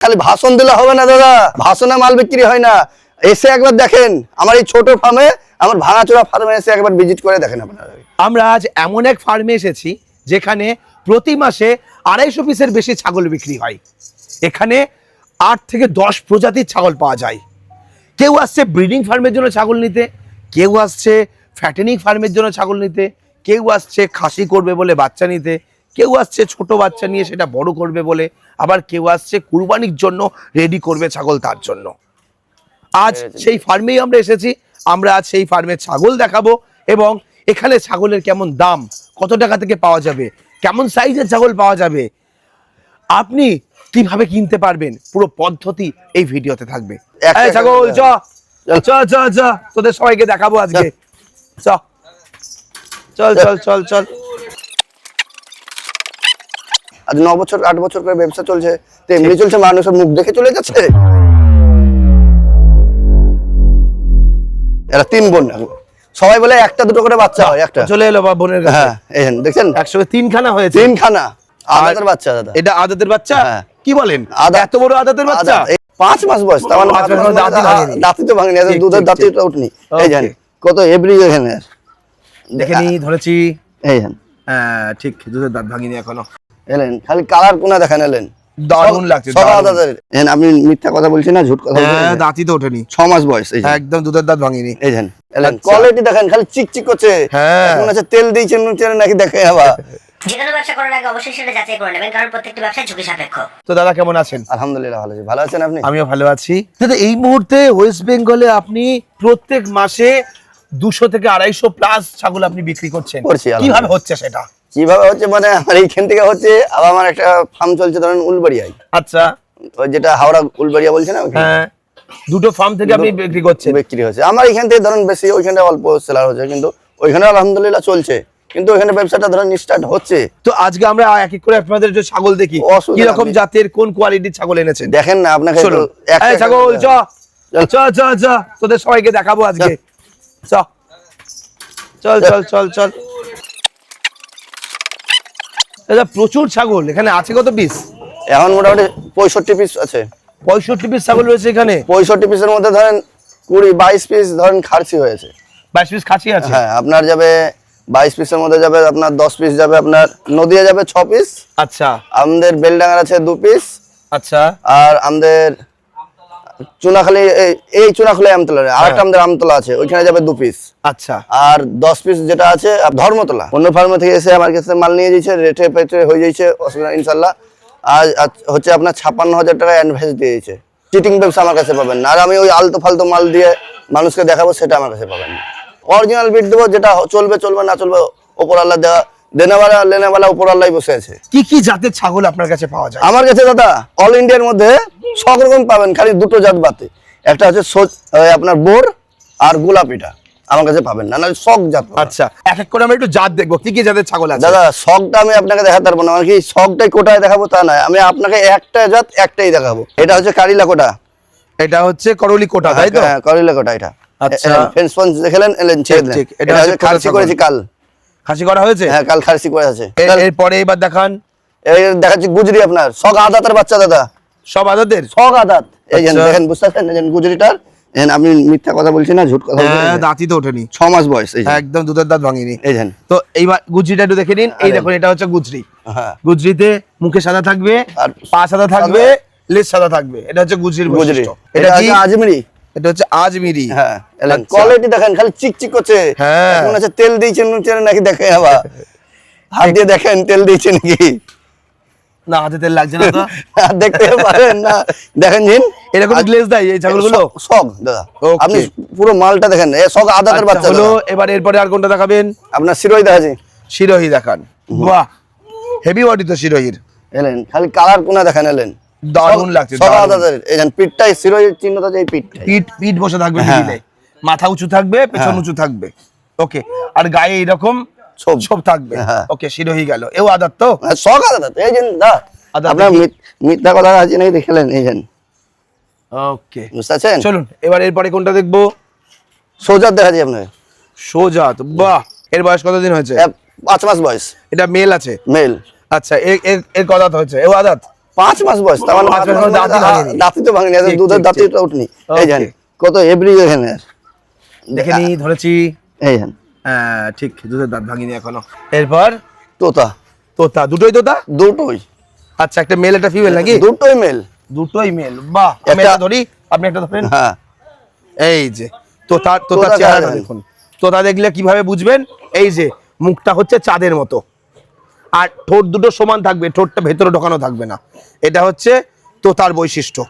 খালি ভাষণ দিলে হবে না দাদা, ভাষণে মাল বিক্রি হয় না। এসে একবার দেখেন আমার এই ছোট ফার্মে, আমার ভাঙাচোরা ফার্মে এসে একবার ভিজিট করে দেখেন আপনারা। আমরা আজ এমন এক ফার্মে এসেছি যেখানে প্রতি মাসে 250 পিসের বেশি ছাগল বিক্রি হয়। এখানে 8 থেকে 10 প্রজাতির ছাগল পাওয়া যায়। কেউ আসছে ব্রিডিং ফার্মের জন্য ছাগল নিতে, কেউ আসছে ফ্যাটেনিং ফার্মের জন্য ছাগল নিতে, কেউ আসছে খাসি করবে বলে বাচ্চা নিতে, কেউ আসছে ছোট বাচ্চা নিয়ে সেটা বড় করবে বলে, আবার কেউ আসছে কুরবানির জন্য রেডি করবে ছাগল তার জন্য। আজ সেই ফার্মেই আমরা এসেছি। আমরা আজ সেই ফার্মের ছাগল দেখাবো এবং এখানে ছাগলের কেমন দাম, কত টাকা থেকে পাওয়া যাবে, কেমন সাইজের ছাগল পাওয়া যাবে, আপনি কিভাবে কিনতে পারবেন, পুরো পদ্ধতি এই ভিডিওতে থাকবে। ছাগল চ চ চ চ তোদের সবাইকে দেখাবো আজকে। চ চল চল চল চল। আজ 9 বছর 8 বছর করে ব্যবসা চলছে, তো এমনি চলছে, মানুষের মুখ দেখে চলে যাচ্ছে। এরা 3 বোন, সবাই বলে একটা দুটো করে বাচ্চা হয়। একটা চলে এলো বা বোনের কাছে। হ্যাঁ এই দেখছেন একসঙ্গে 3 খানা হয়েছে। 3 খানা আদাতের বাচ্চা দাদা। এটা আদাতের বাচ্চা? কি বলেন, এত বড় আদাতের বাচ্চা? 5 মাস বয়স, তার মানে দাঁতই তো ভাঙেনি, দুধের দাঁতই তো উঠনি। এই জান কত এভরি এখানে দেখেনি ধরেছি। এই জান হ্যাঁ ঠিক, দুধের দাঁত ভাঙিনি এখনো। এলেন খালি কালার কোনা দেখেন, এলেন দারুণ লাগছে। আপনি মিথ্যা কথা বলছেন না, ঝুট কথা বলছেন? হ্যাঁ দাঁতই তো ওঠেনি, 6 মাস বয়স। এই একদম দুধের দাঁত ভাঙিনি। এই জান এলেন কোয়ালিটি দেখেন, খালি চিকচিক করছে। হ্যাঁ মনে হচ্ছে তেল দিয়েছেন নুচেন নাকি, দেখে আবার। যেকোনো ব্যবসা করার আগে অবশ্যই সেটা যাচাই করে নেবেন, কারণ প্রত্যেকটা ব্যবসা ঝুঁকি সাপেক্ষ। তো দাদা কেমন আছেন? আলহামদুলিল্লাহ ভালো আছি। ভালো আছেন আপনি? আমিও ভালো আছি দাদা। এই মুহূর্তে ওয়েস্ট বেঙ্গলে আপনি প্রত্যেক মাসে 200 থেকে 250 প্লাস ছাগল আপনি বিক্রি করছেন। কিভাবে হচ্ছে সেটা? কিভাবে হচ্ছে মানে আমার এইখান থেকে হচ্ছে, আবার আমার একটা ফার্ম চলছে ধরেন উলবাড়িয়ায়। আচ্ছা, ওই যেটা হাওড়া উলবাড়িয়া বলছে না, হ্যাঁ দুটো ফার্ম থেকে আপনি বিক্রি করছেন। বিক্রি হচ্ছে আমার এখান থেকে ধরেন বেশি, ওইখানে অল্প সেলার হচ্ছে, কিন্তু ওইখানে আলহামদুলিল্লাহ চলছে, কিন্তু ওইখানে ব্যবসাটা ধরেন স্টার্ট হচ্ছে। তো আজকে আমরা এক এক করে আপনাদের যে ছাগল দেখি, কি রকম জাতের কোন কোয়ালিটির ছাগল এনেছেন দেখেন না। আপনাকে ছাগল চ চ চ চ তোদের সবাইকে দেখাবো আজকে। চ চল চল চল চল। দাদা প্রচুর ছাগল এখানে আছে, কত পিস? এখন মোটামুটি 65 পিস আছে। 65 পিস ছাগল রয়েছে এখানে। 65 পিসের মধ্যে ধরেন 22 পিস ধরেন খাসি হয়েছে। 22 পিস খাসি আছে। হ্যাঁ আপনার যাবে 22 পিসের মধ্যে যাবে আপনার 10 পিস যাবে আপনার নদিয়া যাবে 6 পিস। আচ্ছা। আমাদের বেলডাঙ্গার আছে 2 পিস। আচ্ছা। আর আমাদের চুনাখালী, এই চুনাখালী আমতলা আরেকটা আমাদের আমতলা আছে, ওইখানে যাবে 2 পিস। আচ্ছা। আর 10 পিস যেটা আছে ধর্মতলা, অন্য ফার্মে থেকে এসে আমার কাছে মাল নিয়ে যাচ্ছে, রেটে পেটে হয়ে যাচ্ছে অসুবিধা ইনশাল্লাহ। আর হচ্ছে আপনার 56,000 টাকা অ্যাডভান্স দিয়ে দিয়েছে। চিটিং ব্যবসা আমার কাছে পাবেন না, আর আমি ওই আলতো ফালতো মাল দিয়ে মানুষকে দেখাবো সেটা আমার কাছে পাবেন না। অরিজিনাল বিট দেবো, যেটা চলবে চলবে, না চলবে ওপর আল্লাহ দেওয়া, দেনেওয়ালা লেনেওয়ালা উপর আল্লাহ বসে আছে। কি কি জাতের ছাগল আপনার কাছে পাওয়া যায়? আমার কাছে দাদা অল ইন্ডিয়ার মধ্যে সব রকম পাবেন, খালি দুটো জাত বাদে। একটা হচ্ছে আপনার বোর আর গোলাপিটা আমার কাছে পাবেন না, শখ জাত। আচ্ছা, এক এক করে আমরা একটু জাত দেখবো, কি কি জাতের ছাগল আছে। দাদা শখটা আমি আপনাকে দেখাতে পারবো না, কি শখটাই কোটায় দেখাবো তা নয়, আমি আপনাকে একটা জাত একটাই দেখাবো। এটা হচ্ছে কারিলা কোটা, এটা হচ্ছে করলি কোটা, তাই তো? হ্যাঁ কারিলা কোটা। এটা আচ্ছা ফেন্স ফেন্স দেখলেন, এলেন ছেড়ে দিলেন। এটা হচ্ছে খাসি করেছি কাল। খাসি করা হয়েছে? হ্যাঁ কাল খাসি করে আছে। এরপরে এবার দেখান, এই দেখাচ্ছি গুজরি, আপনার শখ আদাতের বাচ্চা দাদা। সব আদাতের? শখ আদাত। এই যে দেখেন, বুঝতে পারছেন গুজরিটার? আমি মিথ্যা কথা বলছি না, ঝুট কথা বলছি না। দাঁতই তো ওঠেনি, 6 মাস বয়স। একদম দুধের দাঁত ভাঙিনি। এই যে তো এইবার গুজরিটা একটু দেখে নিন। এই দেখুন, এটা হচ্ছে গুজরি। হ্যাঁ গুজরিতে মুখে সাদা থাকবে, আর পা সাদা থাকবে, লেজ সাদা থাকবে। এটা হচ্ছে গুজরির বৈশিষ্ট্য। এটা কি আজমিরি? এটা হচ্ছে আজমিরি। হ্যাঁ কোয়ালিটি দেখেন, খালি চিকচিক করছে। হ্যাঁ মনে হচ্ছে তেল দিয়েছেন নুচেন নাকি, দেখে আবার হাত দিয়ে দেখেন তেল দিয়েছে নাকি। না হাতে তেল লাগছে না তো, দেখতে পারেন না। দেখেন জিন এরকম গ্লেজ দেয় এই ছাগলগুলো। শখ দাদা, আপনি পুরো মালটা দেখেন। এই শখ আদাতের বাচ্চা হলো। এবার এরপরে আর কোনটা দেখাবেন? আপনার শিরোহী দেখাচ্ছি। শিরোহী দেখান। বাহ, হেভি বডি তো শিরোহীর। এলেন খালি কালার কোনা দেখেন, এলেন দারুণ লাগছে। শখ আদাতের এই যে পিঠটাই শিরোহীর চিহ্নটা, যে পিঠ বসে থাকবে, মাথা উঁচু থাকবে, পেছন উঁচু থাকবে। ওকে, আর গায়ে এইরকম ছোপ থাকবে। ওকে, শিরোহী গেল। এও আদাত তো? শখ আদাত। এই যে দা আপনার মিথ্যা কথা আছে নাকি দেখলেন? এই যে ওকে, বুঝতে পারছেন? চলুন এবার এরপরে কোনটা দেখবো? সোজাত দেখাচ্ছি আপনাকে। সোজাত, বাহ। এর বয়স কতদিন হয়েছে? 5 মাস বয়স। এটা মেল আছে? মেল। আচ্ছা, এর কদাত হয়েছে? এও আদাত? 5 মাস বয়স, তার মানে 5 মাস মানে দাঁতই ভাঙেনি। দাঁতই তো ভাঙেনি, ঠিক, দুধের ঠিক, দাঁতই ঠিক। তো উঠনি। এই জান Okay. কত এভরি এখানে, দেখে নি, ধরেছি। এই জান হ্যাঁ ঠিক, দুধের দাঁত ভাঙিনি এখনো। এরপর তোতা, তোতা, দুটোই তোতা। দুটোই আচ্ছা, একটা মেল একটা ফিমেল নাকি? দুটোই মেল। দুটোই মেল, বাহ। আমি একটা- একটা ধরি, আপনি একটা ধরেন। হ্যাঁ এই যে তোতা, তোতা তোতা চেহারাটা দেখা দেখুন। তোতা দেখলে কিভাবে বুঝবেন? এই যে মুখটা হচ্ছে চাঁদের মতো, আর ঠোঁট দুটো সমান থাকবে, ঠোঁটটা ভেতরে ঢোকানো থাকবে না। এটা হচ্ছে তোতার বৈশিষ্ট্য।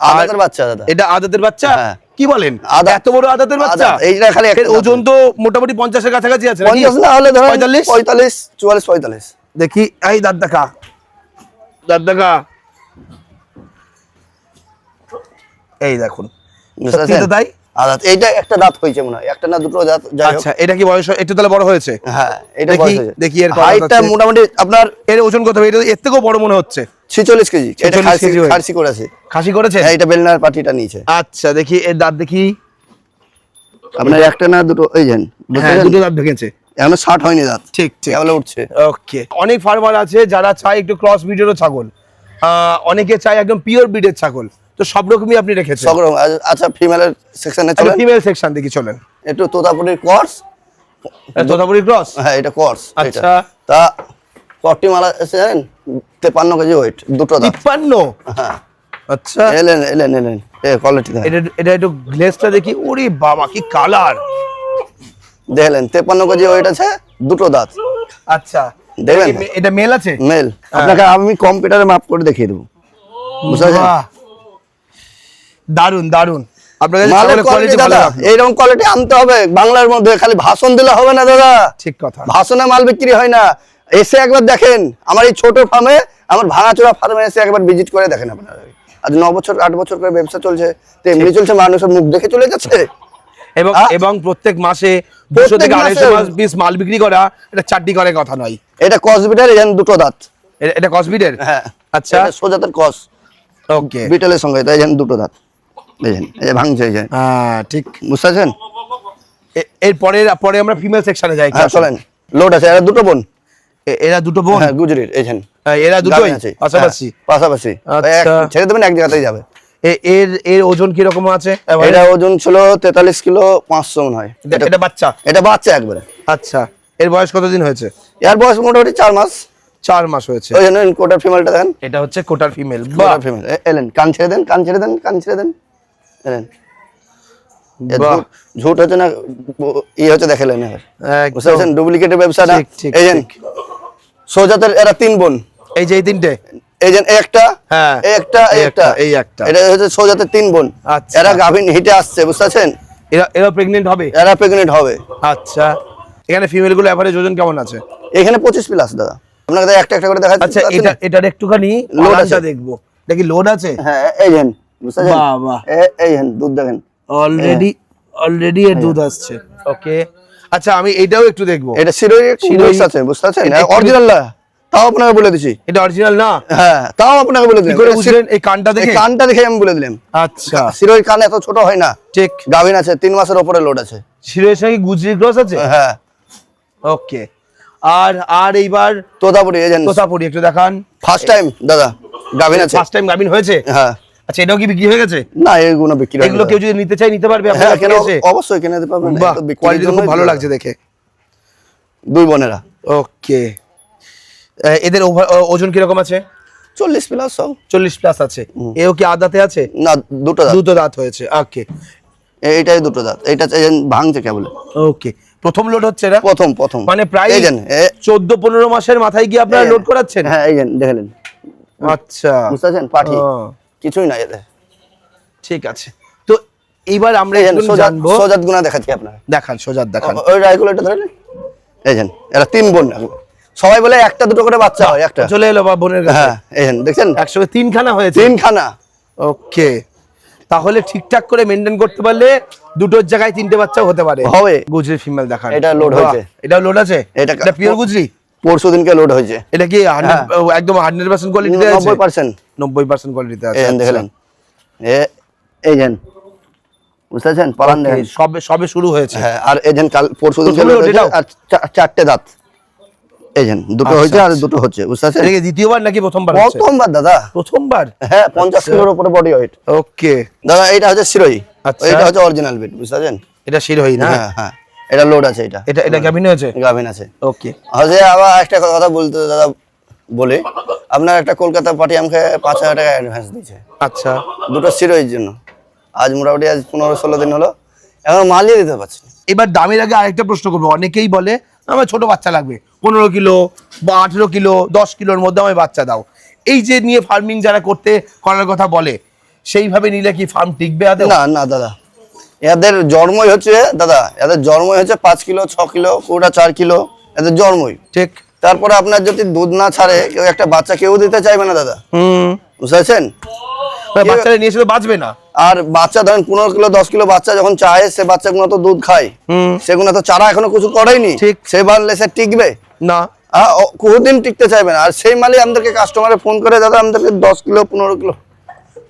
আর আদাতের বাচ্চা দাদা। এটা আদাতের বাচ্চা? হ্যাঁ। কি বলেন, আদাত। এত বড় আদাতের বাচ্চা? আদাত, এইটা খালি একটা এর ওজন তো মোটামুটি 50-এর কাছাকাছি আছে নাকি? 50 না হলে ধরেন 45? 45 44 45। দেখি, এই দাঁত দেখা, দাঁত দেখা, এই দেখুন, বুঝতে সত্যি তো পারছেন? তাই। আদাত, এইটা একটা দাঁত হয়েছে মনে হয়, একটা না দুটো দাঁত, যাই হোক। আচ্ছা, এটা কি বয়স একটু তাহলে বড় হয়েছে? হ্যাঁ এটা দেখি, বয়স হয়েছে। দেখি এর কত হাইটটা আছে। মোটামুটি আপনার এর ওজন কত হবে? এটা এর থেকেও বড় মনে হচ্ছে। 46 কেজি। এটা 46 কেজি হয়ে। খাসি করেছে। খাসি করেছে? হ্যাঁ এটা বেলনার পাটিটা নিয়েছে। আচ্ছা, দেখি এর দাঁত দেখি। আপনার একটা না দুটো, এই জান হ্যাঁ, দুটো দাঁত ভেঙেছে। এখনো 60 হয়নি দাঁত, ঠিক ঠিক। কেবল উঠছে। ওকে। অনেক ফার্মার আছে যারা চায় একটু ক্রস ব্রিডেরও ছাগল, অনেকে চায় একদম পিওর ব্রিডের ছাগল, তো সব রকমই আপনি রেখেছেন। সব রকম। আচ্ছা ফিমেলের সেকশনে চলেন, ফিমেল সেকশন দেখি চলেন। একটু তোতাপুরির কর্স। তোতাপুরি ক্রস। হ্যাঁ এটা কর্স। আচ্ছা। তা কটি মালা আছে জানেন, 53 কেজি ওয়েট, দুটো দাঁত। 53? হ্যাঁ আচ্ছা, এলেন এলেন এলেন, এ কোয়ালিটি এটা এটা একটু গ্লেজটা দেখি। ওরে বাবা, কি কালার! দেখলেন 53 কেজি ওয়েট আছে, দুটো দাঁত। আচ্ছা, দেখলেন? এটা মেল আছে? মেল। আপনাকে আমি কম্পিউটারে মাপ করে দেখিয়ে দেবো, বুঝতে পারছেন? বাহ, দারুন দারুন। আপনার কাছে মালের ছাগলের কোয়ালিটি কোয়ালিটি ভালো দাদা, রাখলো। এইরকম কোয়ালিটি আনতে হবে বাংলার মধ্যে। খালি ভাষণ দিলে হবে না দাদা, ঠিক কথা। ভাষণে মাল বিক্রি হয় না। এসে একবার দেখেন আমার এই ছোট ফার্মে, আমার ভাঙাচোরা ফার্মে এসে একবার ভিজিট করে দেখেন আপনারা। আজ 9 বছর 8 বছর করে ব্যবসা চলছে, তো এমনি চলছে, মানুষের মুখ দেখে চলে যাচ্ছে। এবং হ্যাঁ? এবং প্রত্যেক মাসে 200 প্রত্যেক থেকে মাসে 250 পিস মাল বিক্রি করা, এটা চারটি করে কথা নয়। এটা কসবিটার, এই দুটো দাঁত। এটা কসবিটের? হ্যাঁ আচ্ছা, এটা সোজাতের কস ওকে। বিটেলের সঙ্গে, তাই জানেন দুটো দাঁত। দেখেন এই যে ভাঙছে, এই যে, হ্যাঁ ঠিক। বুঝতে পারছেন? এর পরে আমরা ফিমেল সেকশনে যাই। হ্যাঁ চলেন। লোড আছে, এরা দুটো বোন। এরা দুটো বোন? হ্যাঁ গুজরির, এই যে এরা দুটোই আছে পাশাপাশি? হ্যাঁ, পাশাপাশি। আচ্ছা। ছেড়ে দেবেন এক জায়গাতেই যাবে। এর এর ওজন কি রকম আছে? এটা ওজন ছিল 43 কিলো 500 মনে হয়। এটা বাচ্চা? এটা বাচ্চা একবারে। আচ্ছা, এর বয়স কতদিন হয়েছে? এর বয়স মোটামুটি 4 মাস। 4 মাস হয়েছে। ওই জন্য কোটার ফিমেলটা দেখেন, এটা হচ্ছে কোটার ফিমেল। বাহ, কোটার ফিমেল। এলেন, কান ছেড়ে দেন, কান ছেড়ে দেন, কান ছেড়ে দেন। এলেন, বাহ, ঝুট হচ্ছে না, ই হচ্ছে দেখালেন। বুঝতে একদম। পারছেন? ডুপ্লিকেটের ব্যবসা না। ঠিক, ঠিক, এই যে ঠিক। সোজাতের এরা 3 বোন। এই যে এই তিনটে? এই যে একটা, হ্যাঁ, এই একটা, এই একটা, এই একটা। এটা হচ্ছে সোজাতের 3 বোন। আচ্ছা। এরা গাভিন হিটে আসছে, বুঝতে পারছেন? এরা প্রেগনেন্ট হবে? এরা প্রেগনেন্ট হবে। আচ্ছা, এখানে ফিমেল গুলো এভারেজ ওজন কেমন আছে? এখানে 25 প্লাস দাদা। আপনাকে একটা একটা করে দেখাচ্ছি। আচ্ছা, এটার একটুখানি লোড লোডটা আছে। দেখবো। এটা কি লোড আছে? হ্যাঁ এই যে বুঝতে পারছেন? বাহ, বাহ। এই যে দুধ দেখেন, অলরেডি এর দুধ আসছে। ওকে, আচ্ছা আমি এটাও একটু দেখবো। এটা শিরোই শিরোই আছে, বুঝতে পারছেন? এটা একটু- অরিজিনাল না, তাও আপনাকে বলে দিছি। এটা অরিজিনাল না? হ্যাঁ তাও আপনাকে বলে কি দিলাম। করে এটা বুঝলেন? এই কানটা এই দেখে? কানটা দেখে আমি বলে দিলাম। আচ্ছা, শিরোই কান এত ছোট হয় না, ঠিক। গাভিন আছে, 3 মাসের উপরে লোড আছে। শিরোয়ের সঙ্গে গুজরি ক্রস আছে? হ্যাঁ ওকে। আর এইবার তোতাপুরি, এই যে তোতাপুরি একটু দেখান। ফার্স্ট টাইম দাদা গাভিন আছে। ফার্স্ট টাইম গাভিন হয়েছে? হ্যাঁ আচ্ছা, এটাও কি বিক্রি হয়ে গেছে? না এগুলো বিক্রি হয় না এগুলো দাদা। কেউ যদি নিতে চায় নিতে পারবে আপনার হ্যাঁ কাছে কেন, এসে? অবশ্যই কিনে দিতে পারবেন। বাহ, এটা বিক্রির কোয়ালিটি খুব জন্যই ভালো দাদা। লাগছে দেখে। 2 বোনেরা। ওকে, এদের ওজন কিরকম আছে? 40 প্লাস সব। 40 প্লাস আছে। এও কি আদাতে আছে? না দুটো দাঁত। দুটো দাঁত হয়েছে। ওকে এইটাই দুটো দাঁত। এইটা ভাঙছে কেবল। ওকে, প্রথম লোড হচ্ছে এটা? প্রথম মানে প্রায় এই যে 14-15 মাসের মাথায় গিয়ে আপনারা লোড করাচ্ছেন? হ্যাঁ এই যে দেখলেন, আচ্ছা, বুঝতে পারছেন? পাঠি ও, কিছুই নাই এতে। ঠিক আছে। তো এইবার আমরা এই যে একটু জানবো। সোজাত গুণা দেখাচ্ছি আপনাকে। দেখান, সোজাত দেখান। ওই রাইগুলোটা ধরেন, এই যে এরা 3 বোন। সবাই বলে একটা দুটো করে বাচ্চা হয়, একটা। চলে এলো বা বোনের কাছে। হ্যাঁ এই যে দেখছেন, একসঙ্গে 3 খানা হয়েছে? 3 খানা। ওকে, তাহলে ঠিকঠাক করে মেনটেন করতে পারলে দুটোর জায়গায় 3টে বাচ্চাও হতে পারে। হবে। গুজরি ফিমেল দেখান। এটা লোড বাহ, হয়েছে। এটাও লোড আছে? এটা এটা পিওর গুজরি? পরশু দিনকে লোড হয়েছে। এটা কি একদম 100% কোয়ালিটিতে আছে? 90%। 90% কোয়ালিটিতে আছে। এই যে দেখলেন, এই যে বুঝতে পারছেন? পালান Okay, দেখেন। সবে শুরু হয়েছে। হ্যাঁ আর এই যে কাল পরশু দিনকে প্রথম লোড load হয়েছে, এটাও? আর 4টে দাঁত। এই যে দুটো আচ্ছা, হয়েছে আর আচ্ছা। দুটো হচ্ছে, বুঝতে পারছেন? এটা কি দ্বিতীয়বার নাকি প্রথমবার হচ্ছে? প্রথমবার দাদা। প্রথমবার। হ্যাঁ, 50 কিলোর উপরে বডি ওয়েট। ওকে দাদা এটা হচ্ছে শিরোই, আচ্ছা। এটা হচ্ছে অরিজিনাল বিট, বুঝতে পারছেন? এটা শিরোহী না? হ্যাঁ হ্যাঁ, এটা লোড আছে, এটা এটা গাভিন আছে? গাভিন আছে। ওকে হচ্ছে আবার একটা কথা বলতে দাদা বলে, আপনার একটা কলকাতা পার্টি আমাকে 5,000 টাকা অ্যাডভান্স দিয়েছে আচ্ছা দুটো শিরোইয়ের জন্য। আজ মোটামুটি আজ 15-16 দিন হলো, এখন মালই দিতে পারছি না। এবার দামের আগে আরেকটা প্রশ্ন করবো। অনেকেই বলে আমার ছোট বাচ্চা লাগবে, 15 কিলো বা 18 কিলো 10 কিলোর মধ্যে আমায় বাচ্চা দাও। এই যে নিয়ে ফার্মিং যারা করার কথা বলে, সেইভাবে নিলে কি ফার্ম টিকবে আদৌ? না না দাদা, এদের জন্মই হচ্ছে দাদা, এদের জন্মই হচ্ছে 5 কিলো 6 কিলো কোটা 4 কিলো, এদের জন্মই ঠিক। তারপরে আপনার যদি দুধ না ছাড়ে কেউ একটা বাচ্চা কেউ দিতে চাইবে না দাদা, বুঝতে পারছেন? বাচ্চারা নিয়ে এসে তো বাঁচবে না। আর বাচ্চা ধরেন 15 কিলো 10 কিলো বাচ্চা যখন চায়, সে বাচ্চাগুলো তো দুধ খায়, সেগুলো তো চারা এখনো কিছু করেনি, ঠিক। সে বানলে সে টিকবে না, কোনদিন টিকতে চাইবে না। আর সেই মালই আমাদেরকে কাস্টমারে ফোন করে, দাদা আমাদেরকে 10 কিলো 15 কিলো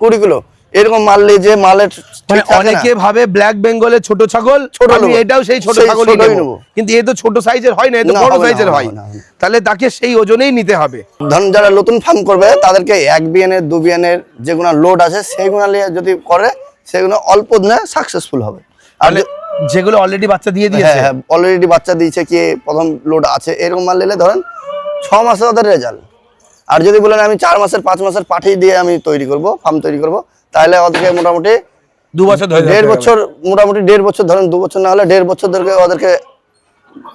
20 কিলো এরকম মাল নিয়ে, যে মালের মানে অনেকে ভাবে ব্ল্যাক বেঙ্গলের ছোট ছাগল, ছোট আমি নেবো, এটাও সেই ছোট সেই ছাগলই ছোটই নেবো। নেবো। কিন্তু এ তো ছোট সাইজের হয় না, এ তো না, বড় হবে না, সাইজের হবে হয়। না, হবে না। তাহলে তাকে সেই ওজনেই নিতে হবে। ধরুন যারা নতুন ফার্ম করবে তাদেরকে 1 বিয়ানের 2 বিয়ানের যেগুলো লোড আছে সেইগুলো নিয়ে যদি করে, সেগুলো অল্প দিনে সাকসেসফুল হবে। আর তাহলে যেগুলো অলরেডি বাচ্চা দিয়ে দিয়েছে, হ্যাঁ অলরেডি বাচ্চা দিয়েছে, কি প্রথম লোড আছে, এরকম মাল নিলে ধরেন 6 মাসে ওদের রেজাল্ট। আর যদি বলেন আমি 4 মাসের 5 মাসের পাঠিয়ে দিয়ে আমি তৈরি করব, ফার্ম তৈরি করব, তাহলে ওদেরকে মোটামুটি 2 বছর ধরে 1.5 বছর, মোটামুটি 1.5 বছর ধরেন, 2 বছর না হলে 1.5 বছর ধরে ওদেরকে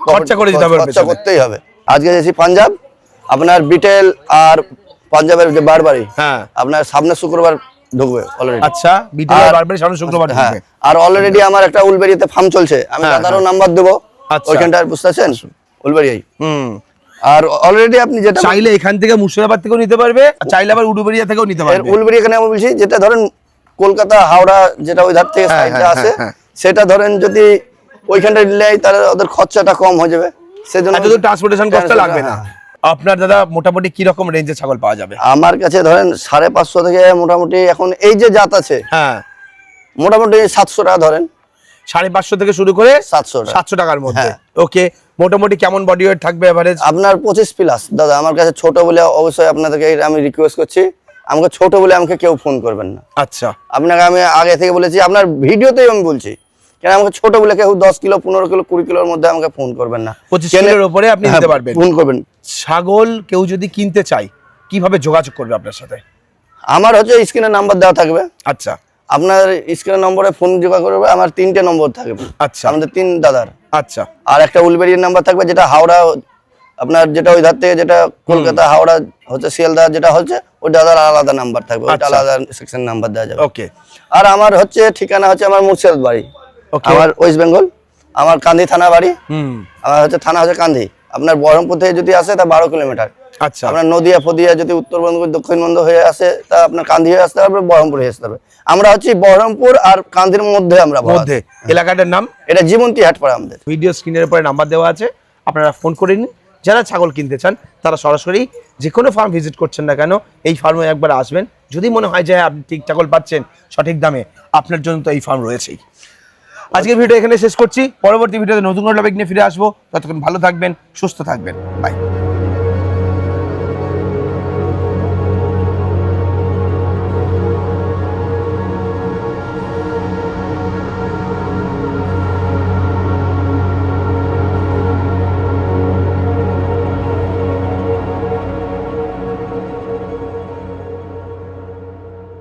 খরচা করে দিতে হবে ওর খরচা পেছনে। করতেই হবে। আজকে গেছি পাঞ্জাব, আপনার বিটেল আর পাঞ্জাবের যে বারবারি, হ্যাঁ আপনার সামনে শুক্রবার ঢুকবে অলরেডি। আচ্ছা, বিটেলের বারবারই সামনে শুক্রবার হ্যাঁ, ঢুকবে। আর অলরেডি আমার একটা উলবেরিয়াতে ফার্ম চলছে, আমি হ্যাঁ, দাদারও নাম্বার দেবো আচ্ছা। ওইখানটার, বুঝতে পারছেন? উলবেরিয়াই। আর অলরেডি আপনি যেটা চাইলে এখান থেকে মুর্শিদাবাদ থেকেও নিতে পারবে, আর চাইলে আবার উডুবেরিয়া থেকেও নিতে পারবে। উলবেরি, এখানে আমি বলছি যেটা ধরেন কলকাতা হাওড়া যেটা ওই ধার থেকে হ্যাঁ, সাইডটা হ্যাঁ, আছে, হ্যাঁ। সেটা ধরেন যদি ওইখানটা নেয় তাহলে ওদের খরচাটা কম হয়ে যাবে, সেজন্য এত দূর ট্রান্সপোর্টেশন কষ্ট লাগবে না। হ্যাঁ। আপনার দাদা মোটামুটি কি রকম রেঞ্জে ছাগল পাওয়া যাবে? আমার কাছে ধরেন 550 থেকে মোটামুটি এখন এই যে জাত আছে, হ্যাঁ, মোটামুটি 700 টাকা ধরেন, 550 থেকে শুরু করে 700 টাকা। 700 টাকার মধ্যে। হ্যাঁ। ওকে, মোটামুটি কেমন বডি ওয়েট থাকবে এভারেজ? আপনার 25 প্লাস। দাদা আমার কাছে ছোট বলে অবশ্যই আপনাদেরকে এটা আমি রিকোয়েস্ট করছি, আমাকে ছোট বলে আমাকে কেউ ফোন করবেন না। আচ্ছা, আপনাকে আমি আগে থেকে বলেছি, আপনার ভিডিওতেই আমি বলছি, কেন আমাকে ছোট বলে কেউ 10 কিলো 15 কিলো 20 কিলোর মধ্যে আমাকে ফোন করবেন না। 25 কিলোর উপরে আপনি হ্যাঁ, নিতে পারবেন। ফোন করবেন। ছাগল কেউ যদি কিনতে চায় কিভাবে যোগাযোগ করবে আপনার সাথে? আমার হচ্ছে স্ক্রিনে নাম্বার দেওয়া থাকবে, আচ্ছা আপনার স্ক্রিনের নম্বরে ফোন যোগাযোগ করবে। আমার 3টে নম্বর থাকবে, আচ্ছা আমাদের 3 দাদার। আচ্ছা আর একটা উলবেরিয়ার নাম্বার থাকবে, যেটা হাওড়া, আপনার যেটা ওই ধার থেকে যেটা কলকাতা হাওড়া হচ্ছে শিয়ালদা যেটা হচ্ছে, ওই দাদার আলাদা নাম্বার থাকবে, ওইটা আচ্ছা। আলাদা সেকশন নাম্বার দেওয়া যাবে। ওকে আর আমার হচ্ছে ঠিকানা হচ্ছে আমার মুর্শিদাবাদ বাড়ি, ওকে। আমার ওয়েস্ট বেঙ্গল, আমার কান্দি থানা বাড়ি। হুম, আমার হচ্ছে থানা হচ্ছে কান্দি। আপনার বহরমপুর থেকে যদি আসে তা 12 কিলোমিটার। আচ্ছা আপনার নদিয়া ফদিয়া যদি উত্তরবঙ্গ দক্ষিণবঙ্গ হয়ে আসে তা আপনার কান্দি হয়ে আসতে হবে, বহরমপুর হয়ে আসতে হবে। আমরা হচ্ছে বহরমপুর আর কান্দির মধ্যে আমরা মধ্যে। এলাকাটার নাম? এটা জীবন্তী হাটপাড়া আমাদের। ভিডিও স্ক্রিনের উপরে নাম্বার দেওয়া আছে, আপনারা ফোন করে নিন। যারা ছাগল কিনতে চান তারা সরাসরি যে কোনো ফার্ম ভিজিট করছেন না কেন, এই ফার্মে একবার আসবেন। যদি মনে হয় যে আপনি ঠিক ছাগল পাচ্ছেন সঠিক দামে, আপনার জন্য তো এই ফার্ম রয়েছেই। আজকের ভিডিও এখানে শেষ করছি, পরবর্তী ভিডিওতে নতুন কোনো টপিক নিয়ে ফিরে আসবো। ততক্ষণ ভালো থাকবেন, সুস্থ থাকবেন, বাই।